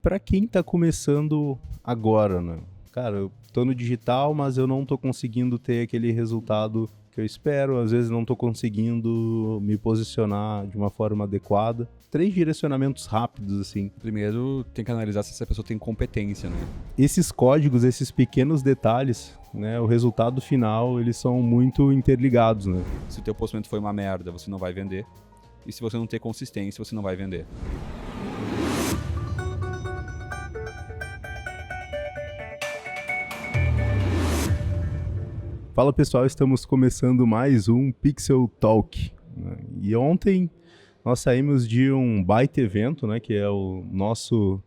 Para quem está começando agora, né? Cara, eu tô no digital, mas eu não tô conseguindo ter aquele resultado que eu espero, às vezes não tô conseguindo me posicionar de uma forma adequada. 3 direcionamentos rápidos, assim. Primeiro, tem que analisar se essa pessoa tem competência, né? Esses códigos, esses pequenos detalhes, né, o resultado final, eles são muito interligados, né? Se o teu posicionamento foi uma merda, você não vai vender. E se você não ter consistência, você não vai vender. Fala pessoal, estamos começando mais um Pixel Talk, né? E ontem nós saímos de um baita evento, né, que é o nosso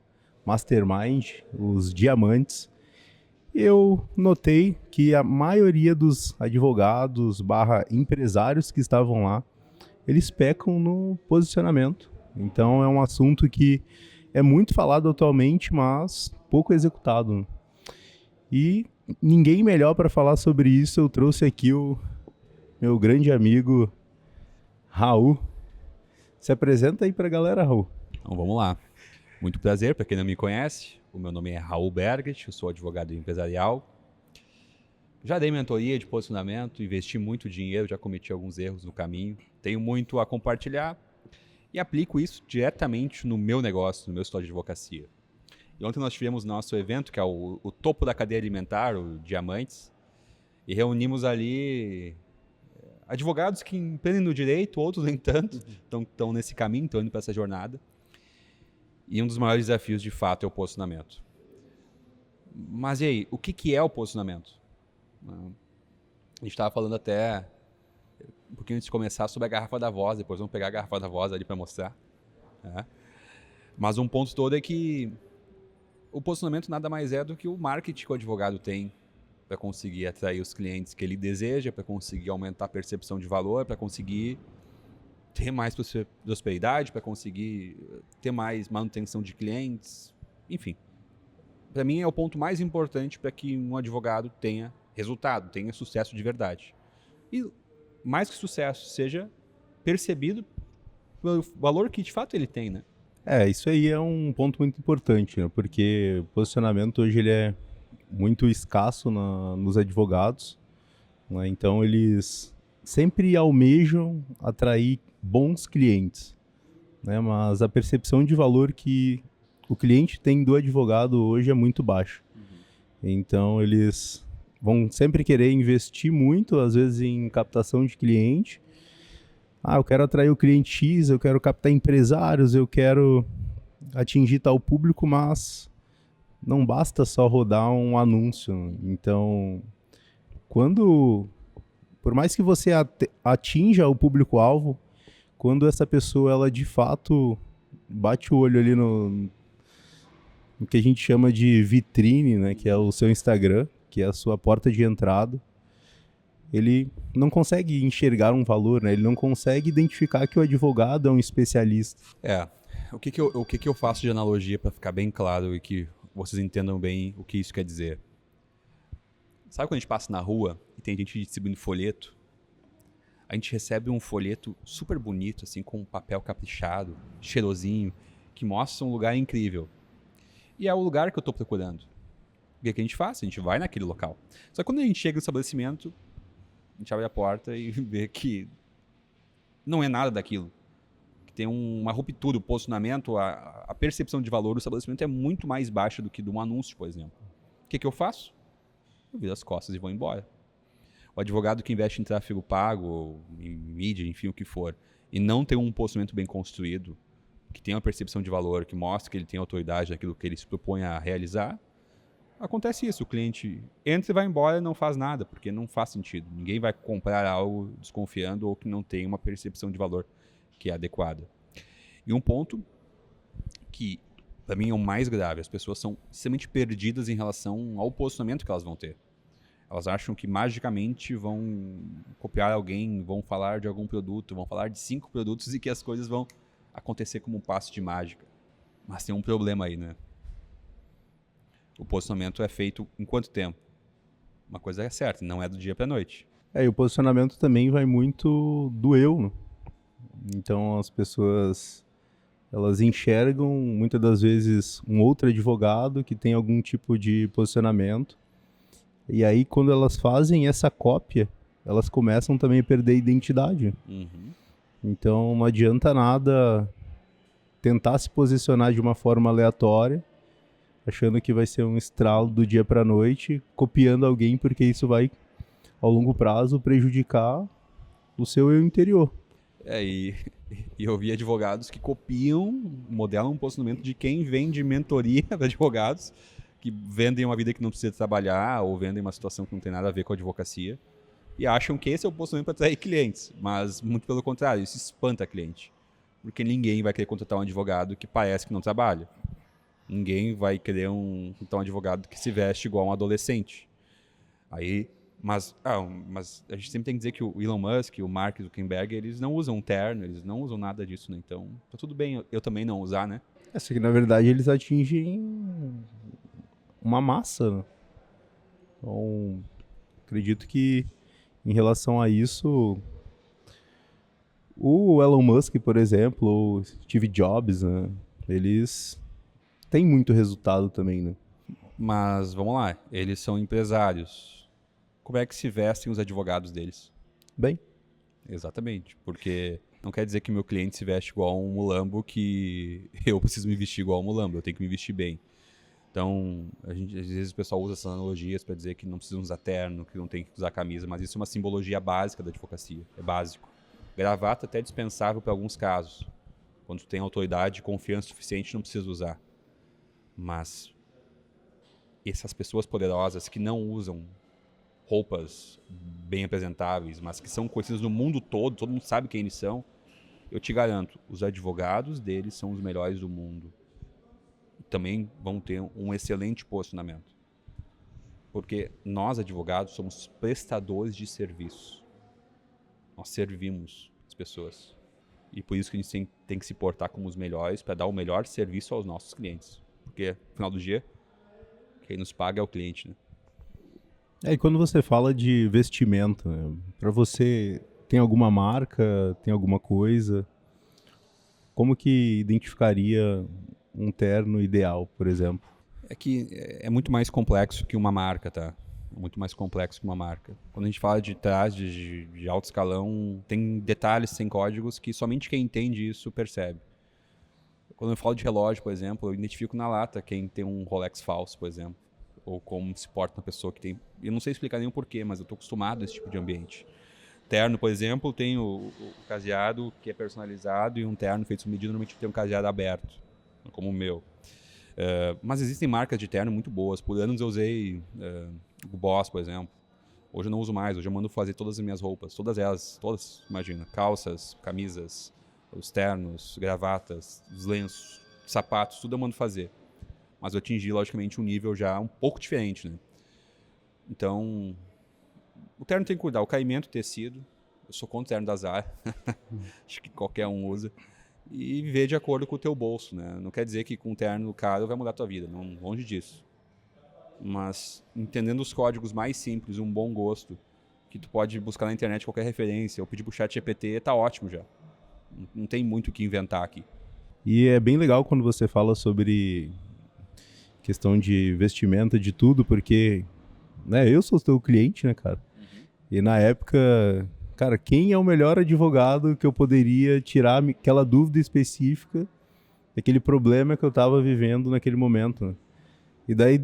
Mastermind, os Diamantes. Eu notei que a maioria dos advogados barra empresários que estavam lá, eles pecam no posicionamento. Então é um assunto que é muito falado atualmente, mas pouco executado. E ninguém melhor para falar sobre isso, eu trouxe aqui o meu grande amigo Raul. Se apresenta aí para a galera, Raul. Então vamos lá. Muito prazer, para quem não me conhece. O meu nome é Raul Berget, eu sou advogado empresarial. Já dei mentoria de posicionamento, investi muito dinheiro, já cometi alguns erros no caminho. Tenho muito a compartilhar e aplico isso diretamente no meu negócio, no meu escritório de advocacia. E ontem nós tivemos nosso evento, que é o topo da cadeia alimentar, o Diamantes, e reunimos ali advogados que empreendem no direito, outros nem tanto, estão nesse caminho, estão indo para essa jornada. E um dos maiores desafios, de fato, é o posicionamento. Mas e aí, o que é o posicionamento? A gente estava falando até um pouquinho antes de começar sobre a garrafa da voz, depois vamos pegar a garrafa da voz ali para mostrar. Mas um ponto todo é que o posicionamento nada mais é do que o marketing que o advogado tem para conseguir atrair os clientes que ele deseja, para conseguir aumentar a percepção de valor, para conseguir ter mais prosperidade, para conseguir ter mais manutenção de clientes, enfim. Para mim é o ponto mais importante para que um advogado tenha resultado, tenha sucesso de verdade. E mais que sucesso, seja percebido pelo valor que de fato ele tem, né? Isso aí é um ponto muito importante, né? Porque o posicionamento hoje ele é muito escasso nos advogados, né? Então eles sempre almejam atrair bons clientes, né? Mas a percepção de valor que o cliente tem do advogado hoje é muito baixa. Então eles vão sempre querer investir muito, às vezes em captação de cliente. Eu quero atrair o cliente X, eu quero captar empresários, eu quero atingir tal público, mas não basta só rodar um anúncio. Então, por mais que você atinja o público-alvo, quando essa pessoa, ela de fato bate o olho ali no que a gente chama de vitrine, né, que é o seu Instagram, que é a sua porta de entrada, ele não consegue enxergar um valor, né? Ele não consegue identificar que o advogado é um especialista. O que eu faço de analogia para ficar bem claro e que vocês entendam bem o que isso quer dizer? Sabe quando a gente passa na rua e tem gente distribuindo folheto? A gente recebe um folheto super bonito, assim, com um papel caprichado, cheirosinho, que mostra um lugar incrível. E é o lugar que eu estou procurando. O que a gente faz? A gente vai naquele local. Só que quando a gente chega no estabelecimento, a gente abre a porta e vê que não é nada daquilo. Que tem uma ruptura, o posicionamento, a percepção de valor do estabelecimento é muito mais baixa do que de um anúncio, por exemplo. O que eu faço? Eu viro as costas e vou embora. O advogado que investe em tráfego pago, em mídia, enfim, o que for, e não tem um posicionamento bem construído, que tem uma percepção de valor, que mostra que ele tem autoridade naquilo que ele se propõe a realizar, acontece isso, o cliente entra e vai embora e não faz nada, porque não faz sentido. Ninguém vai comprar algo desconfiando ou que não tem uma percepção de valor que é adequada. E um ponto que, para mim, é o mais grave, as pessoas são extremamente perdidas em relação ao posicionamento que elas vão ter. Elas acham que magicamente vão copiar alguém, vão falar de algum produto, vão falar de 5 produtos e que as coisas vão acontecer como um passe de mágica. Mas tem um problema aí, né? O posicionamento é feito em quanto tempo? Uma coisa é certa, não é do dia para a noite. E o posicionamento também vai muito do eu, né? Então as pessoas elas enxergam muitas das vezes um outro advogado que tem algum tipo de posicionamento. E aí, quando elas fazem essa cópia, elas começam também a perder a identidade. Então, não adianta nada tentar se posicionar de uma forma aleatória, achando que vai ser um estralo do dia para a noite, copiando alguém, porque isso vai, ao longo prazo, prejudicar o seu eu interior. E eu vi advogados que copiam, modelam um posicionamento de quem vende mentoria para advogados, que vendem uma vida que não precisa trabalhar, ou vendem uma situação que não tem nada a ver com a advocacia, e acham que esse é o posicionamento para atrair clientes. Mas, muito pelo contrário, isso espanta cliente. Porque ninguém vai querer contratar um advogado que parece que não trabalha. Ninguém vai querer contratar um advogado que se veste igual um adolescente. Mas a gente sempre tem que dizer que o Elon Musk, o Mark Zuckerberg, eles não usam terno, eles não usam nada disso, né? Então, tá tudo bem eu também não usar, né? Essa que, na verdade, eles atingem uma massa, né? Então, acredito que, em relação a isso, o Elon Musk, por exemplo, o Steve Jobs, né? Eles têm muito resultado também, né? Mas, vamos lá, eles são empresários. Como é que se vestem os advogados deles? Bem. Exatamente, porque não quer dizer que meu cliente se veste igual um mulambo que eu preciso me vestir igual um mulambo, eu tenho que me vestir bem. Então, às vezes o pessoal usa essas analogias para dizer que não precisa usar terno, que não tem que usar camisa, mas isso é uma simbologia básica da advocacia, é básico. Gravata até é dispensável para alguns casos. Quando tu tem autoridade e confiança suficiente, não precisa usar. Mas essas pessoas poderosas que não usam roupas bem apresentáveis, mas que são conhecidas no mundo todo mundo sabe quem eles são, eu te garanto, os advogados deles são os melhores do mundo. E também vão ter um excelente posicionamento. Porque nós, advogados, somos prestadores de serviço. Nós servimos as pessoas. E por isso que a gente tem que se portar como os melhores para dar o melhor serviço aos nossos clientes. Porque, no final do dia, quem nos paga é o cliente, né? E quando você fala de vestimento, né, para você, tem alguma marca, tem alguma coisa? Como que identificaria um terno ideal, por exemplo? É que é muito mais complexo que uma marca, tá? É muito mais complexo que uma marca. Quando a gente fala de trajes de alto escalão, tem detalhes, tem códigos que somente quem entende isso percebe. Quando eu falo de relógio, por exemplo, eu identifico na lata quem tem um Rolex falso, por exemplo. Ou como se porta uma pessoa que tem... Eu não sei explicar nem o porquê, mas eu estou acostumado a esse tipo de ambiente. Terno, por exemplo, tem o caseado que é personalizado e um terno feito sob medida, normalmente tem um caseado aberto, como o meu. Mas existem marcas de terno muito boas. Por anos eu usei o Boss, por exemplo. Hoje eu não uso mais, hoje eu mando fazer todas as minhas roupas. Todas elas, imagina. Calças, camisas, os ternos, gravatas, os lenços, sapatos, tudo eu mando fazer. Mas eu atingi, logicamente, um nível já um pouco diferente, né? Então, o terno tem que cuidar. O caimento, tecido. Eu sou contra o terno da Zara. Acho que qualquer um usa. E viver de acordo com o teu bolso, né? Não quer dizer que com um terno caro vai mudar a tua vida. Não, longe disso. Mas, entendendo os códigos mais simples, um bom gosto, que tu pode buscar na internet qualquer referência, ou pedir pro ChatGPT, tá ótimo já. Não tem muito o que inventar aqui. E é bem legal quando você fala sobre questão de vestimenta, de tudo, porque, né, eu sou teu cliente, né, cara? E na época, cara, quem é o melhor advogado que eu poderia tirar aquela dúvida específica, aquele problema que eu tava vivendo naquele momento, né? E daí,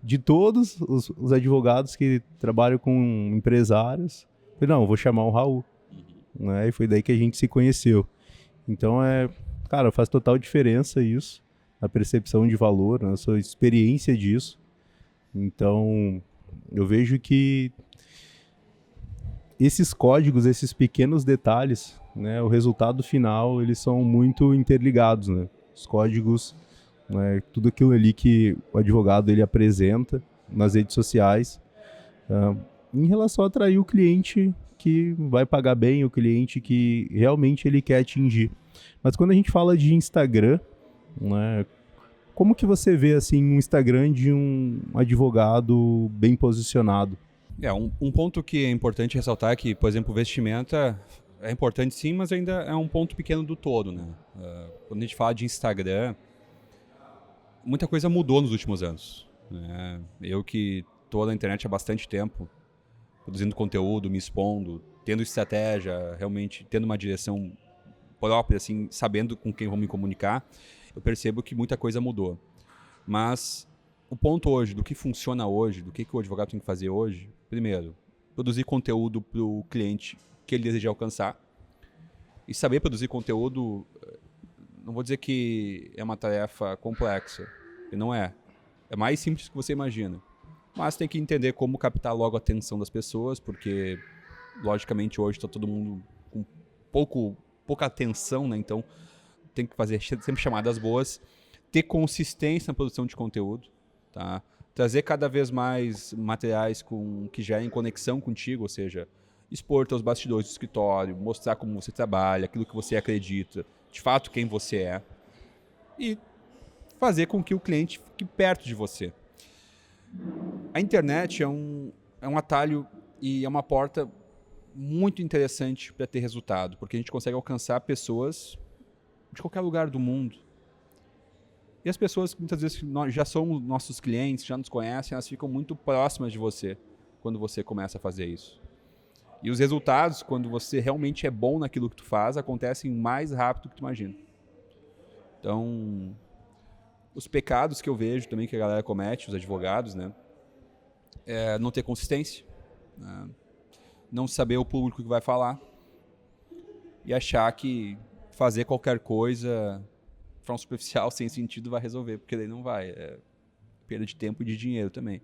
de todos os advogados que trabalham com empresários, eu falei, não, eu vou chamar o Raul. Né? E foi daí que a gente se conheceu. Então, cara, faz total diferença isso, a percepção de valor, né? A sua experiência disso. Então, eu vejo que esses códigos, esses pequenos detalhes, né, o resultado final, eles são muito interligados, né? Os códigos, né, tudo aquilo ali que o advogado ele apresenta nas redes sociais, em relação a atrair o cliente que vai pagar bem, o cliente que realmente ele quer atingir. Mas quando a gente fala de Instagram, né, como que você vê assim um Instagram de um advogado bem posicionado? Um ponto que é importante ressaltar é que, por exemplo, vestimenta é importante sim, mas ainda é um ponto pequeno do todo, né? Quando a gente fala de Instagram, muita coisa mudou nos últimos anos, né? Eu que estou na internet há bastante tempo, produzindo conteúdo, me expondo, tendo estratégia, realmente tendo uma direção própria, assim, sabendo com quem vou me comunicar, eu percebo que muita coisa mudou. Mas o ponto hoje, do que funciona hoje, do que o advogado tem que fazer hoje, primeiro, produzir conteúdo para o cliente que ele deseja alcançar. E saber produzir conteúdo, não vou dizer que é uma tarefa complexa, porque não é. É mais simples do que você imagina. Mas tem que entender como captar logo a atenção das pessoas, porque, logicamente, hoje está todo mundo com pouca atenção, né? Então, tem que fazer sempre chamadas boas, ter consistência na produção de conteúdo, tá? Trazer cada vez mais materiais que gerem conexão contigo, ou seja, expor teus bastidores do escritório, mostrar como você trabalha, aquilo que você acredita, de fato quem você é, e fazer com que o cliente fique perto de você. A internet é um atalho e é uma porta muito interessante para ter resultado, porque a gente consegue alcançar pessoas de qualquer lugar do mundo. E as pessoas que muitas vezes já são nossos clientes, já nos conhecem, elas ficam muito próximas de você quando você começa a fazer isso. E os resultados, quando você realmente é bom naquilo que tu faz, acontecem mais rápido do que tu imagina. Então, os pecados que eu vejo também que a galera comete, os advogados, né, é não ter consistência, né, não saber o público que vai falar e achar que fazer qualquer coisa de forma superficial, sem sentido, vai resolver, porque daí não vai. É perda de tempo e de dinheiro também.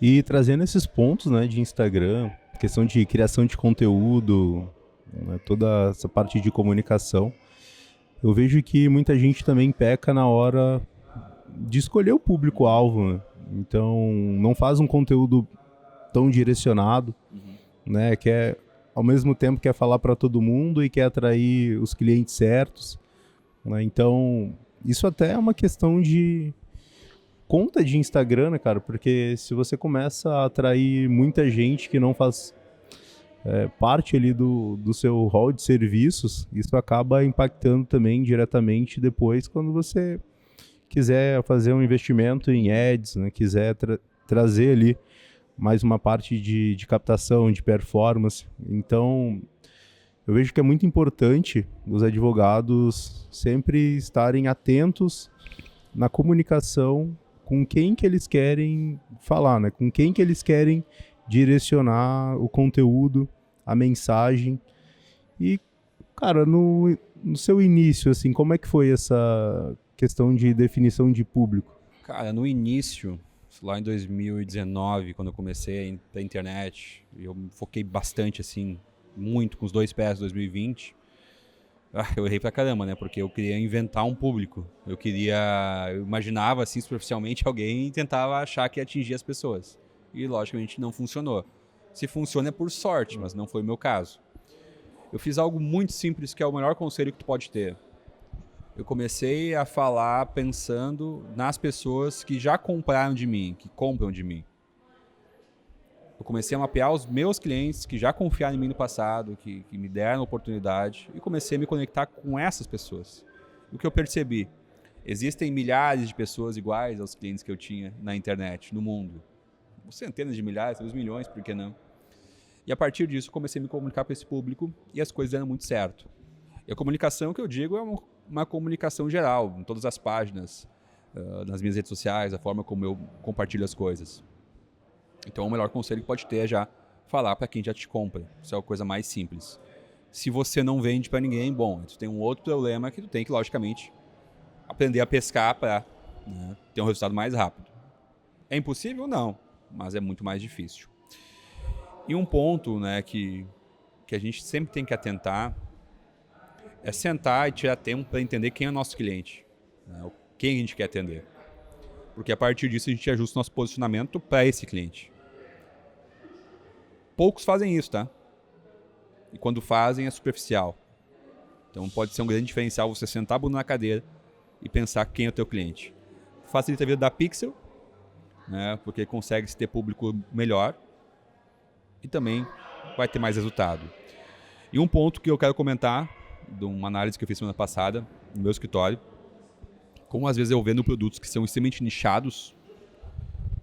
E trazendo esses pontos, né, de Instagram, questão de criação de conteúdo, né, toda essa parte de comunicação, eu vejo que muita gente também peca na hora de escolher o público-alvo, né? Então, não faz um conteúdo tão direcionado, né, ao mesmo tempo quer falar para todo mundo e quer atrair os clientes certos, né? Então, isso até é uma questão de conta de Instagram, né, cara? Porque se você começa a atrair muita gente que não faz parte ali do seu hall de serviços, isso acaba impactando também diretamente depois quando você quiser fazer um investimento em ads, né, quiser trazer ali mais uma parte de captação, de performance. Então, eu vejo que é muito importante os advogados sempre estarem atentos na comunicação com quem que eles querem falar, né? Com quem que eles querem direcionar o conteúdo, a mensagem. E, cara, no seu início, assim, como é que foi essa questão de definição de público? Cara, no início, lá em 2019, quando eu comecei a internet, eu me foquei bastante, assim, muito com os 2 pés em 2020. Eu errei pra caramba, né? Porque eu queria inventar um público. Eu imaginava, assim, superficialmente alguém e tentava achar que ia atingir as pessoas. E, logicamente, não funcionou. Se funciona é por sorte, mas não foi o meu caso. Eu fiz algo muito simples, que é o melhor conselho que tu pode ter. Eu comecei a falar pensando nas pessoas que já compraram de mim, que compram de mim. Eu comecei a mapear os meus clientes que já confiaram em mim no passado, que me deram oportunidade, e comecei a me conectar com essas pessoas. O que eu percebi? Existem milhares de pessoas iguais aos clientes que eu tinha na internet, no mundo. Centenas de milhares, talvez milhões, por que não? E a partir disso, comecei a me comunicar com esse público e as coisas deram muito certo. E a comunicação que eu digo é uma comunicação geral, em todas as páginas, nas minhas redes sociais, a forma como eu compartilho as coisas. Então, o melhor conselho que pode ter é já falar para quem já te compra. Isso é a coisa mais simples. Se você não vende para ninguém, bom, tu tem um outro problema que tu tem que, logicamente, aprender a pescar para, né, ter um resultado mais rápido. É impossível? Não, mas é muito mais difícil. E um ponto, né, que a gente sempre tem que atentar é sentar e tirar tempo para entender quem é o nosso cliente, né, quem a gente quer atender. Porque a partir disso a gente ajusta o nosso posicionamento para esse cliente. Poucos fazem isso, tá? E quando fazem é superficial. Então pode ser um grande diferencial você sentar a bunda na cadeira e pensar quem é o teu cliente. Facilita a vida da Pixel, né? Porque consegue ter público melhor e também vai ter mais resultado. E um ponto que eu quero comentar, de uma análise que eu fiz semana passada no meu escritório, como às vezes eu vendo produtos que são extremamente nichados,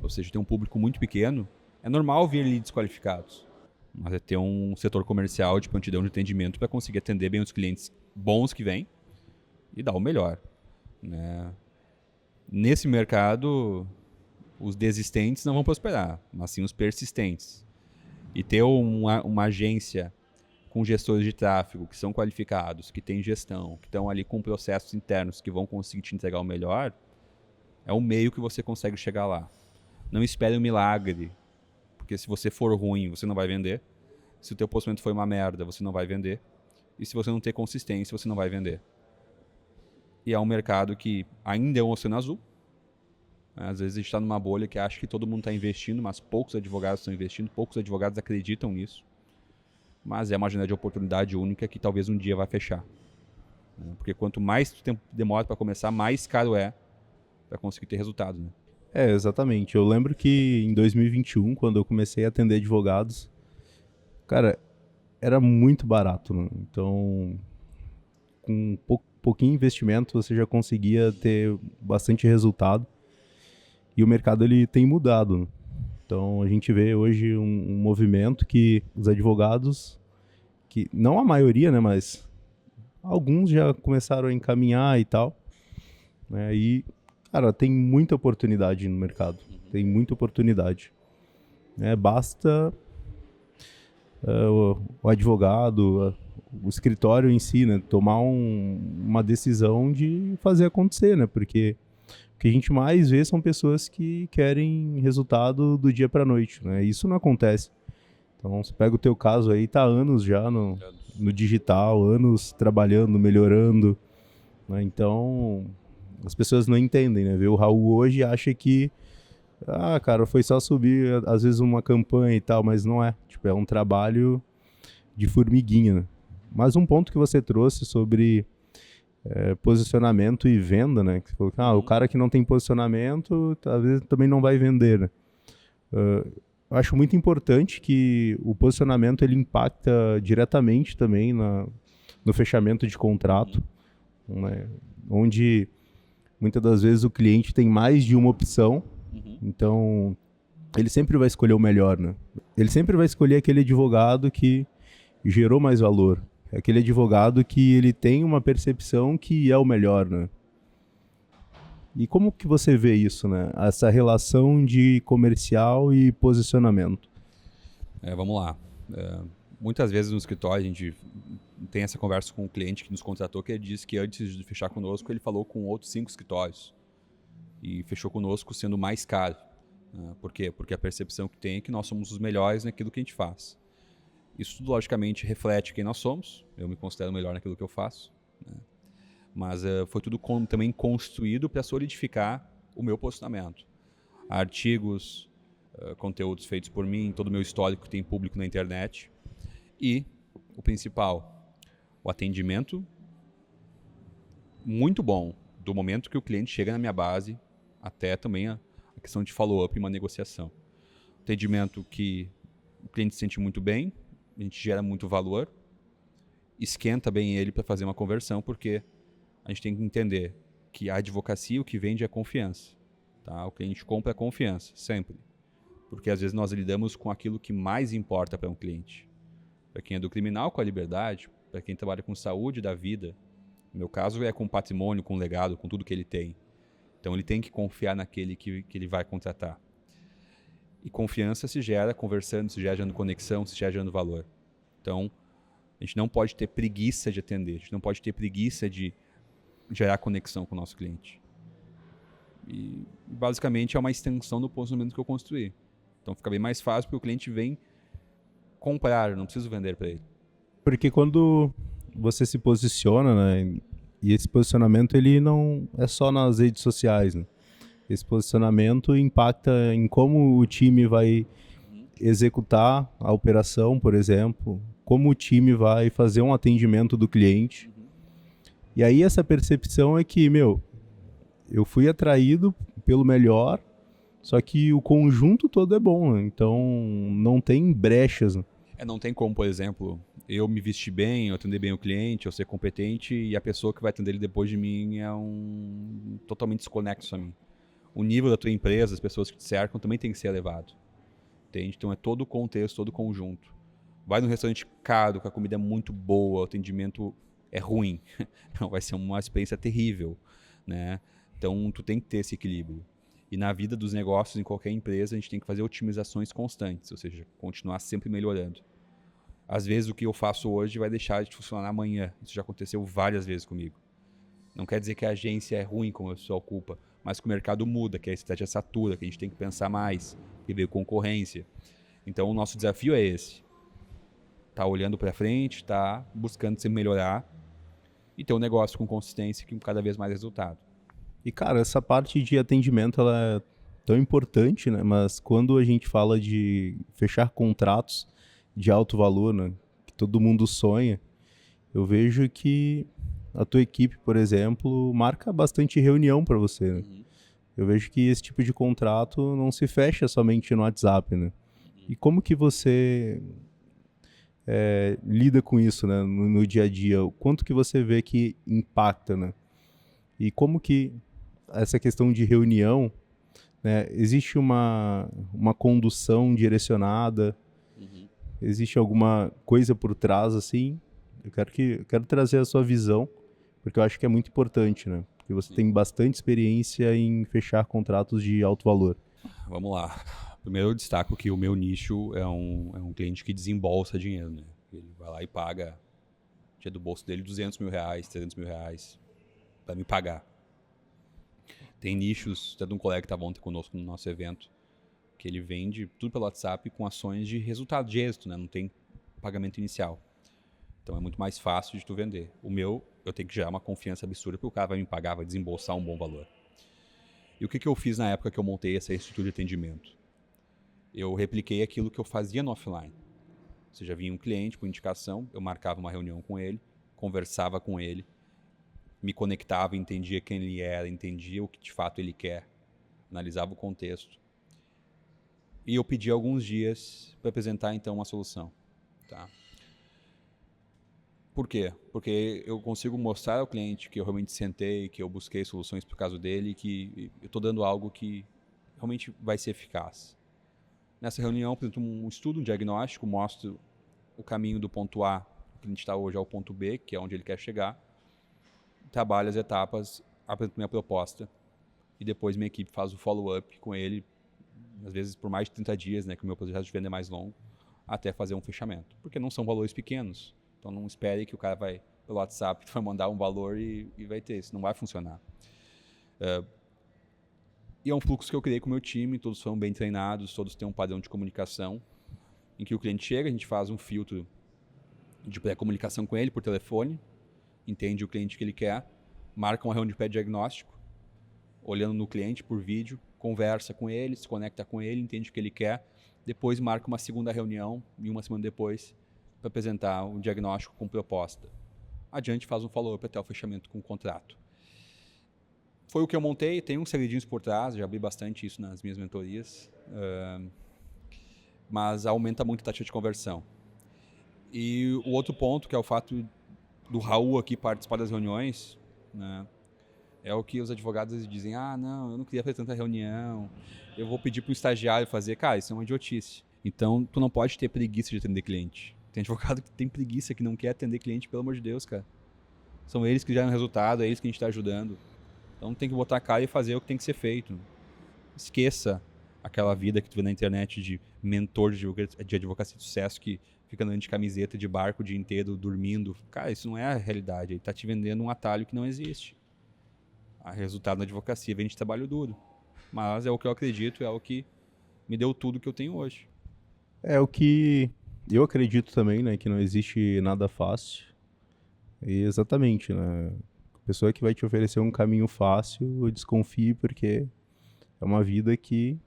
ou seja, tem um público muito pequeno, é normal ver leads qualificados. Mas é ter um setor comercial de prontidão de atendimento para conseguir atender bem os clientes bons que vêm e dar o melhor, né? Nesse mercado, os desistentes não vão prosperar, mas sim os persistentes. E ter uma agência com gestores de tráfego que são qualificados, que têm gestão, que estão ali com processos internos que vão conseguir te entregar o melhor, é o meio que você consegue chegar lá. Não espere um milagre, porque se você for ruim, você não vai vender. Se o teu posicionamento for uma merda, você não vai vender. E se você não ter consistência, você não vai vender. E é um mercado que ainda é um oceano azul. Às vezes a gente está numa bolha que acha que todo mundo está investindo, mas poucos advogados estão investindo, poucos advogados acreditam nisso. Mas é uma janela de oportunidade única que talvez um dia vai fechar. Porque quanto mais tempo demora para começar, mais caro é para conseguir ter resultado, né? Exatamente. Eu lembro que em 2021, quando eu comecei a atender advogados, cara, era muito barato, né? Então, com pouquinho investimento, você já conseguia ter bastante resultado. E o mercado ele tem mudado, né? Então, a gente vê hoje um movimento que os advogados, que não a maioria, né, mas alguns já começaram a encaminhar e tal, né? E, cara, tem muita oportunidade no mercado. Tem muita oportunidade. Basta o advogado, o escritório em si, né, tomar uma decisão de fazer acontecer, né? Porque o que a gente mais vê são pessoas que querem resultado do dia para a noite, né? Isso não acontece. Então, você pega o teu caso aí, tá anos já no digital, anos trabalhando, melhorando, né? Então, as pessoas não entendem, né? Vê o Raul hoje e acha que, cara, foi só subir, às vezes, uma campanha e tal, mas não é. Tipo, é um trabalho de formiguinha, né? Mas um ponto que você trouxe sobre posicionamento e venda, né? Que você falou que, o cara que não tem posicionamento, talvez também não vai vender, né? Eu acho muito importante que o posicionamento ele impacta diretamente também no fechamento de contrato, né? Onde muitas das vezes o cliente tem mais de uma opção, então ele sempre vai escolher o melhor, né? Ele sempre vai escolher aquele advogado que gerou mais valor. É aquele advogado que ele tem uma percepção que é o melhor, né? E como que você vê isso, né? Essa relação de comercial e posicionamento. Vamos lá. Muitas vezes no escritório a gente tem essa conversa com o cliente que nos contratou, que ele disse que antes de fechar conosco, ele falou com outros 5 escritórios. E fechou conosco sendo mais caro. Por quê? Porque a percepção que tem é que nós somos os melhores naquilo que a gente faz. Isso, logicamente, reflete quem nós somos. Eu me considero melhor naquilo que eu faço, né? Mas foi tudo também construído para solidificar o meu posicionamento. Artigos, conteúdos feitos por mim, todo o meu histórico que tem público na internet. E, o principal, o atendimento muito bom do momento que o cliente chega na minha base até também a questão de follow-up e uma negociação. Atendimento que o cliente se sente muito bem, a gente gera muito valor, esquenta bem ele para fazer uma conversão, porque a gente tem que entender que a advocacia, o que vende é confiança. Tá? O que a gente compra é confiança, sempre. Porque às vezes nós lidamos com aquilo que mais importa para um cliente. Para quem é do criminal, com a liberdade, para quem trabalha com saúde da vida, no meu caso é com patrimônio, com legado, com tudo que ele tem. Então ele tem que confiar naquele que ele vai contratar. E confiança se gera conversando, se gera gerando conexão, se gera gerando valor. Então, a gente não pode ter preguiça de atender, a gente não pode ter preguiça de gerar conexão com o nosso cliente. E, basicamente, é uma extensão do posicionamento que eu construí. Então, fica bem mais fácil porque o cliente vem comprar, eu não preciso vender para ele. Porque quando você se posiciona, né, e esse posicionamento ele não é só nas redes sociais, né? Esse posicionamento impacta em como o time vai executar a operação, por exemplo, como o time vai fazer um atendimento do cliente. E aí essa percepção é que, eu fui atraído pelo melhor, só que o conjunto todo é bom, né? Então não tem brechas, né? Não tem como, por exemplo, eu me vestir bem, eu atender bem o cliente, eu ser competente, e a pessoa que vai atender ele depois de mim é totalmente desconexo a mim. O nível da tua empresa, as pessoas que te cercam, também tem que ser elevado. Entende? Então é todo o contexto, todo o conjunto. Vai num restaurante caro, com a comida é muito boa, o atendimento é ruim. Vai ser uma experiência terrível, né? Então tu tem que ter esse equilíbrio. E na vida dos negócios, em qualquer empresa, a gente tem que fazer otimizações constantes, ou seja, continuar sempre melhorando. Às vezes o que eu faço hoje vai deixar de funcionar amanhã. Isso já aconteceu várias vezes comigo. Não quer dizer que a agência é ruim, como a pessoa ocupa, mas que o mercado muda, que a estratégia satura, que a gente tem que pensar mais, que veio concorrência. Então o nosso desafio é esse. Tá olhando para frente, tá buscando se melhorar e ter um negócio com consistência e com cada vez mais resultado. E, cara, essa parte de atendimento, ela é tão importante, né? Mas quando a gente fala de fechar contratos de alto valor, né? Que todo mundo sonha, eu vejo que a tua equipe, por exemplo, marca bastante reunião para você, né? Eu vejo que esse tipo de contrato não se fecha somente no WhatsApp, né? E como que você lida com isso, né? No dia a dia? O quanto que você vê que impacta, né? E como que essa questão de reunião, né? Existe uma condução direcionada? Existe alguma coisa por trás, assim? Eu quero trazer a sua visão, porque eu acho que é muito importante, né? Porque você tem bastante experiência em fechar contratos de alto valor. Vamos lá. Primeiro eu destaco que o meu nicho é um cliente que desembolsa dinheiro, né? Ele vai lá e paga, tira do bolso dele R$200 mil, R$300 mil para me pagar. Tem nichos, até de um colega que estava ontem conosco no nosso evento, que ele vende tudo pelo WhatsApp com ações de resultado, de êxito, né? Não tem pagamento inicial. Então é muito mais fácil de tu vender. O meu, eu tenho que gerar uma confiança absurda, porque o cara vai me pagar, vai desembolsar um bom valor. E o que eu fiz na época que eu montei essa estrutura de atendimento? Eu repliquei aquilo que eu fazia no offline. Ou seja, vinha um cliente por indicação, eu marcava uma reunião com ele, conversava com ele, me conectava, entendia quem ele era, entendia o que de fato ele quer, analisava o contexto. E eu pedi alguns dias para apresentar então uma solução. Tá? Por quê? Porque eu consigo mostrar ao cliente que eu realmente sentei, que eu busquei soluções para o caso dele, que eu estou dando algo que realmente vai ser eficaz. Nessa reunião, eu apresento um estudo, um diagnóstico, mostro o caminho do ponto A, que a gente está hoje, ao ponto B, que é onde ele quer chegar. Trabalho as etapas, apresento minha proposta e depois minha equipe faz o follow-up com ele, às vezes por mais de 30 dias, né, que o meu processo de venda é mais longo, até fazer um fechamento. Porque não são valores pequenos. Então não espere que o cara vai pelo WhatsApp, vai mandar um valor e vai ter. Isso não vai funcionar. E é um fluxo que eu criei com o meu time, todos foram bem treinados, todos têm um padrão de comunicação, em que o cliente chega, a gente faz um filtro de pré-comunicação com ele por telefone, entende o cliente que ele quer, marca uma reunião de pré-diagnóstico, olhando no cliente por vídeo, conversa com ele, se conecta com ele, entende o que ele quer, depois marca uma segunda reunião e uma semana depois para apresentar um diagnóstico com proposta. Adiante faz um follow-up até o fechamento com o contrato. Foi o que eu montei, tem uns segredinhos por trás, já abri bastante isso nas minhas mentorias, mas aumenta muito a taxa de conversão. E o outro ponto, que é o fato do Raul aqui participar das reuniões, né, é o que os advogados dizem, não, eu não queria fazer tanta reunião, eu vou pedir para um estagiário fazer. Cara, isso é uma idiotice. Então, tu não pode ter preguiça de atender cliente. Tem advogado que tem preguiça, que não quer atender cliente, pelo amor de Deus, cara. São eles que geram resultado, é eles que a gente está ajudando. Então tem que botar a cara e fazer o que tem que ser feito. Esqueça aquela vida que tu vê na internet de mentor de advocacia de sucesso que fica andando de camiseta de barco o dia inteiro, dormindo. Cara, isso não é a realidade. Ele está te vendendo um atalho que não existe. O resultado na advocacia vem de trabalho duro. Mas é o que eu acredito, é o que me deu tudo que eu tenho hoje. É o que eu acredito também, né? Que não existe nada fácil. E exatamente, né? A pessoa que vai te oferecer um caminho fácil, desconfie, porque é uma vida que...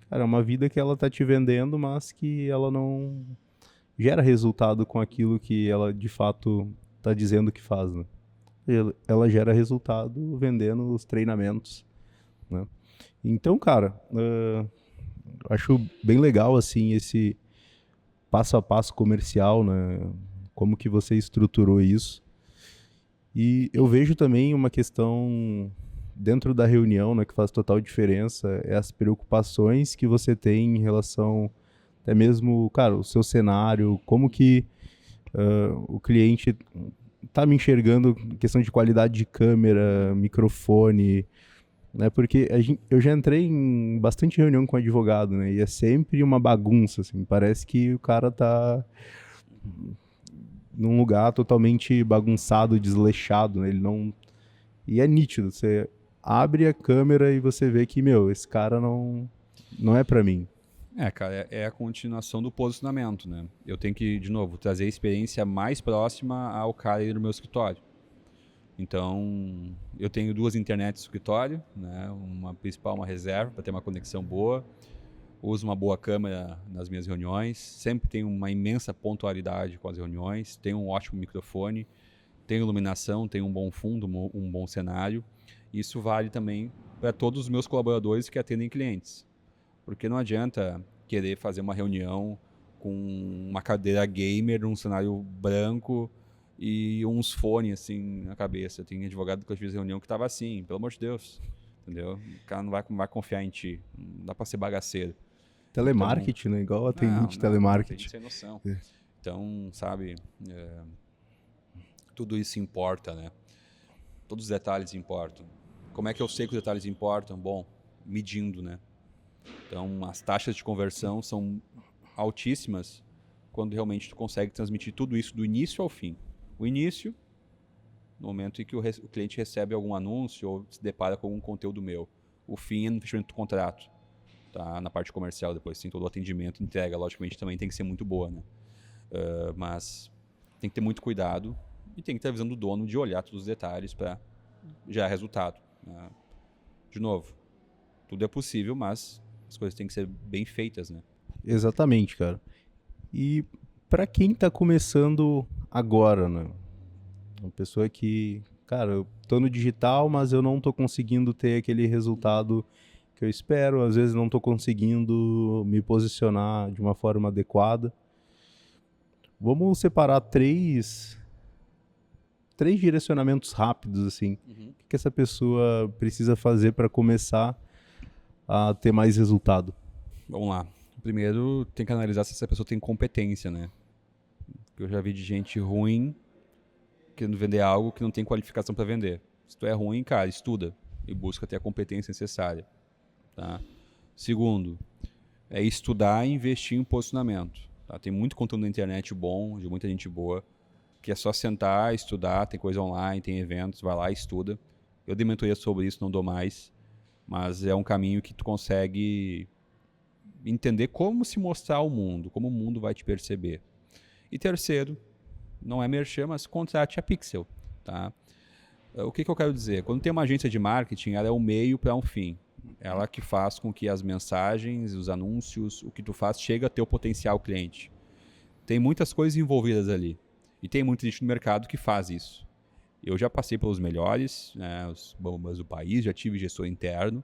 Cara, é uma vida que ela tá te vendendo, mas que ela não gera resultado com aquilo que ela de fato tá dizendo que faz, né? Ela gera resultado vendendo os treinamentos, né? Então, cara, acho bem legal, assim, passo a passo comercial, né? Como que você estruturou isso. E eu vejo também uma questão dentro da reunião, né, que faz total diferença, é as preocupações que você tem em relação até mesmo, cara, o seu cenário, como que o cliente tá me enxergando, questão de qualidade de câmera, microfone, né? Porque eu já entrei em bastante reunião com advogado, né? E é sempre uma bagunça, assim. Parece que o cara tá num lugar totalmente bagunçado, desleixado, né? Ele não... E é nítido, você abre a câmera e você vê que, meu, esse cara não é pra mim. Cara, é a continuação do posicionamento, né? Eu tenho que, de novo, trazer a experiência mais próxima ao cara aí no meu escritório. Então, eu tenho 2 internets no escritório, né? Uma principal, uma reserva, para ter uma conexão boa. Uso uma boa câmera nas minhas reuniões. Sempre tenho uma imensa pontualidade com as reuniões. Tenho um ótimo microfone. Tenho iluminação, tenho um bom fundo, um bom cenário. Isso vale também para todos os meus colaboradores que atendem clientes. Porque não adianta querer fazer uma reunião com uma cadeira gamer, um cenário branco e uns fones assim na cabeça. Tem advogado que eu fiz reunião que estava assim, pelo amor de Deus. Entendeu? O cara não vai confiar em ti. Não dá para ser bagaceiro. Telemarketing, Então, né? Igual atendente telemarketing. Tem sem noção. Então, sabe, tudo isso importa, né? Todos os detalhes importam. Como é que eu sei que os detalhes importam? Bom, medindo, né? Então, as taxas de conversão são altíssimas quando realmente tu consegue transmitir tudo isso do início ao fim. O início, no momento em que o cliente recebe algum anúncio ou se depara com algum conteúdo meu. O fim é no fechamento do contrato, tá? Na parte comercial depois, tem todo o atendimento, entrega, logicamente também tem que ser muito boa, né? Mas tem que ter muito cuidado e tem que ter a visão do dono de olhar todos os detalhes para gerar resultado, né? De novo, tudo é possível, mas as coisas têm que ser bem feitas, né? Exatamente, cara. E para quem tá começando agora, né? Uma pessoa que, cara, eu tô no digital, mas eu não tô conseguindo ter aquele resultado que eu espero, às vezes não tô conseguindo me posicionar de uma forma adequada. Vamos separar três direcionamentos rápidos, assim. O que essa pessoa precisa fazer para começar a ter mais resultado? Vamos lá. Primeiro, tem que analisar se essa pessoa tem competência, né? Eu já vi de gente ruim querendo vender algo que não tem qualificação para vender. Se tu é ruim, cara, estuda e busca ter a competência necessária, tá? Segundo, é estudar e investir em posicionamento, tá? Tem muito conteúdo na internet bom, de muita gente boa, que é só sentar, estudar, tem coisa online, tem eventos, vai lá e estuda. Eu dei mentoria sobre isso, não dou mais, mas é um caminho que tu consegue entender como se mostrar ao mundo, como o mundo vai te perceber. E terceiro, não é merchan, mas contrate a Pixel, tá? O que eu quero dizer? Quando tem uma agência de marketing, ela é o meio para um fim. Ela que faz com que as mensagens, os anúncios, o que tu faz, chegue a teu potencial cliente. Tem muitas coisas envolvidas ali. E tem muita gente no mercado que faz isso. Eu já passei pelos melhores, né, os bombas do país, já tive gestor interno,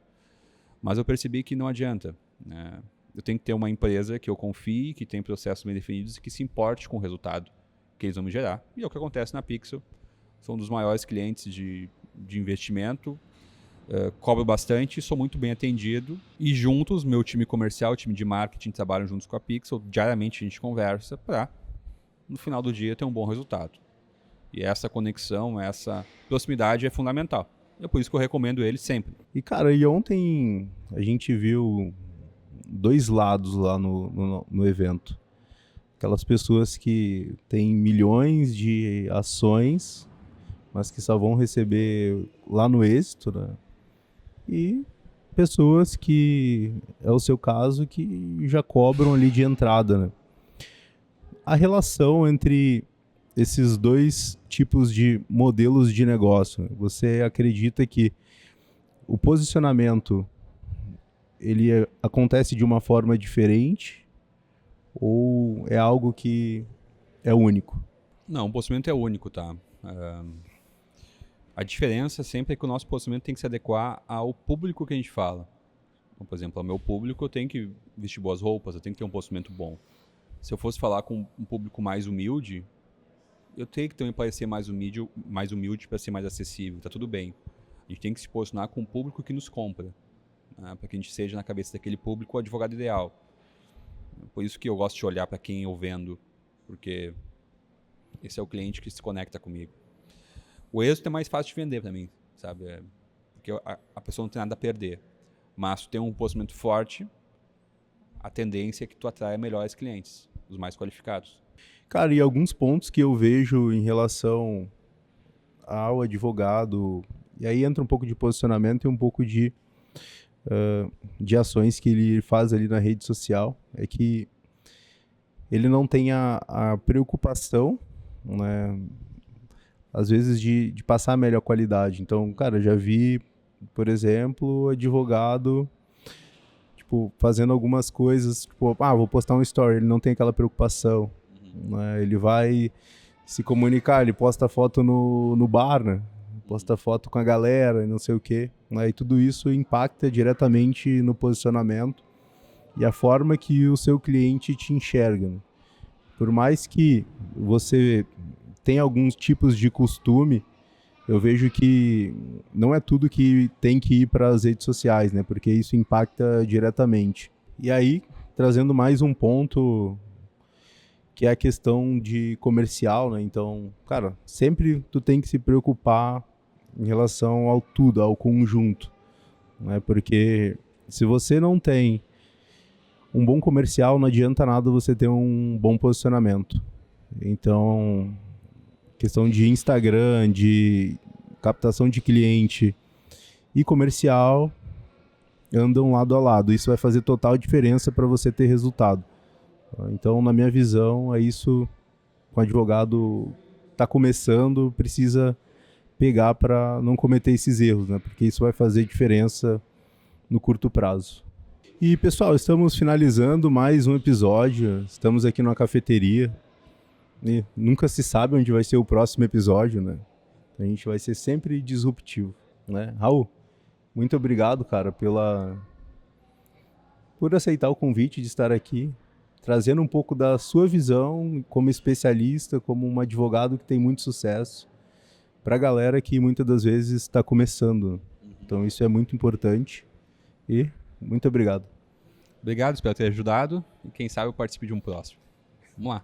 mas eu percebi que não adianta, né? Eu tenho que ter uma empresa que eu confie, que tem processos bem definidos e que se importe com o resultado que eles vão me gerar. E é o que acontece na Pixel. São um dos maiores clientes de investimento, cobro bastante, sou muito bem atendido. E juntos, meu time comercial, time de marketing, trabalham juntos com a Pixel. Diariamente a gente conversa para, no final do dia, ter um bom resultado. E essa conexão, essa proximidade é fundamental. É por isso que eu recomendo ele sempre. E, cara, e ontem a gente viu 2 lados lá no evento. Aquelas pessoas que têm milhões de ações, mas que só vão receber lá no êxito, né? E pessoas que, é o seu caso, que já cobram ali de entrada, né? A relação entre esses 2 tipos de modelos de negócio, você acredita que o posicionamento ele acontece de uma forma diferente ou é algo que é único? Não, o posicionamento é único, tá? A diferença sempre é que o nosso posicionamento tem que se adequar ao público que a gente fala. Então, por exemplo, ao meu público eu tenho que vestir boas roupas, eu tenho que ter um posicionamento bom. Se eu fosse falar com um público mais humilde, eu tenho que também parecer mais humilde para ser mais acessível. Tá tudo bem. A gente tem que se posicionar com o público que nos compra, né? Para que a gente seja, na cabeça daquele público, o advogado ideal. Por isso que eu gosto de olhar para quem eu vendo, porque esse é o cliente que se conecta comigo. O êxito é mais fácil de vender para mim, sabe? Porque a pessoa não tem nada a perder. Mas tu tem um posicionamento forte, a tendência é que tu atraia melhores clientes, os mais qualificados. Cara, e alguns pontos que eu vejo em relação ao advogado, e aí entra um pouco de posicionamento e um pouco de ações que ele faz ali na rede social, é que ele não tem a preocupação, né, às vezes de passar a melhor qualidade. Então, cara, já vi, por exemplo, advogado tipo, fazendo algumas coisas, tipo, vou postar um story, ele não tem aquela preocupação, né? Ele vai se comunicar, ele posta foto no bar, né? Posta foto com a galera e não sei o quê, né? E tudo isso impacta diretamente no posicionamento e a forma que o seu cliente te enxerga, né? Por mais que você tenha alguns tipos de costume, eu vejo que não é tudo que tem que ir para as redes sociais, né? Porque isso impacta diretamente. E aí, trazendo mais um ponto, que é a questão de comercial, né? Então, cara, sempre tu tem que se preocupar em relação ao tudo, ao conjunto, né? Porque se você não tem um bom comercial, não adianta nada você ter um bom posicionamento. Então, questão de Instagram, de captação de cliente e comercial andam lado a lado. Isso vai fazer total diferença para você ter resultado. Então, na minha visão, é isso que o advogado está começando, precisa pegar para não cometer esses erros, né? Porque isso vai fazer diferença no curto prazo. E, pessoal, estamos finalizando mais um episódio. Estamos aqui numa cafeteria. E nunca se sabe onde vai ser o próximo episódio, né? A gente vai ser sempre disruptivo, né? Raul, muito obrigado, cara, por aceitar o convite de estar aqui, trazendo um pouco da sua visão como especialista, como um advogado que tem muito sucesso, para a galera que muitas das vezes está começando. Então isso é muito importante e muito obrigado. Obrigado, espero ter ajudado e quem sabe eu participe de um próximo. Vamos lá.